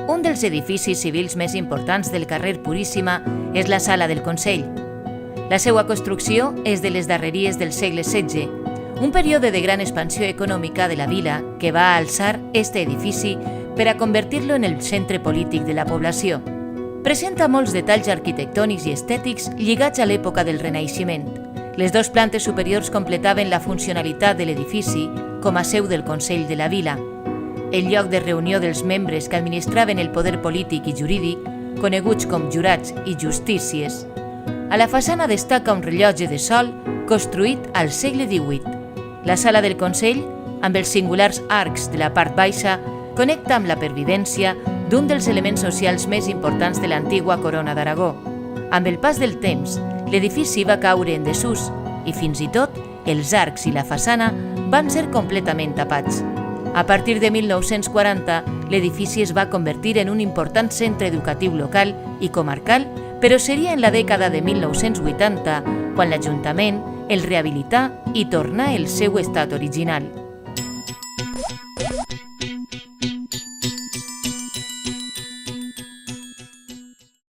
Un dels edificis civils més importants del carrer Puríssima és la Sala del Consell. La seva construcció és de les darreries del segle XVI, un període de gran expansió econòmica de la vila que va alçar este edifici per a convertir-lo en el centre polític de la població. Presenta molts detalls arquitectònics i estètics lligats a l'època del Renaixement. Les dues plantes superiors completaven la funcionalitat de l'edifici com a seu del Consell de la Vila, el lloc de reunió dels membres que administraven el poder polític i jurídic, coneguts com jurats i justícies. A la façana destaca un rellotge de sol construït al segle XVIII. La Sala del Consell, amb els singulars arcs de la part baixa, connecta amb la pervivència d'un dels elements socials més importants de l'antigua Corona d'Aragó. Amb el pas del temps, l'edifici va caure en desús i fins i tot els arcs i la façana van ser completament tapats. A partir de 1940, l'edifici es va convertir en un important centre educatiu local i comarcal, però seria en la dècada de 1980 quan l'Ajuntament el rehabilità i tornà el seu estat original.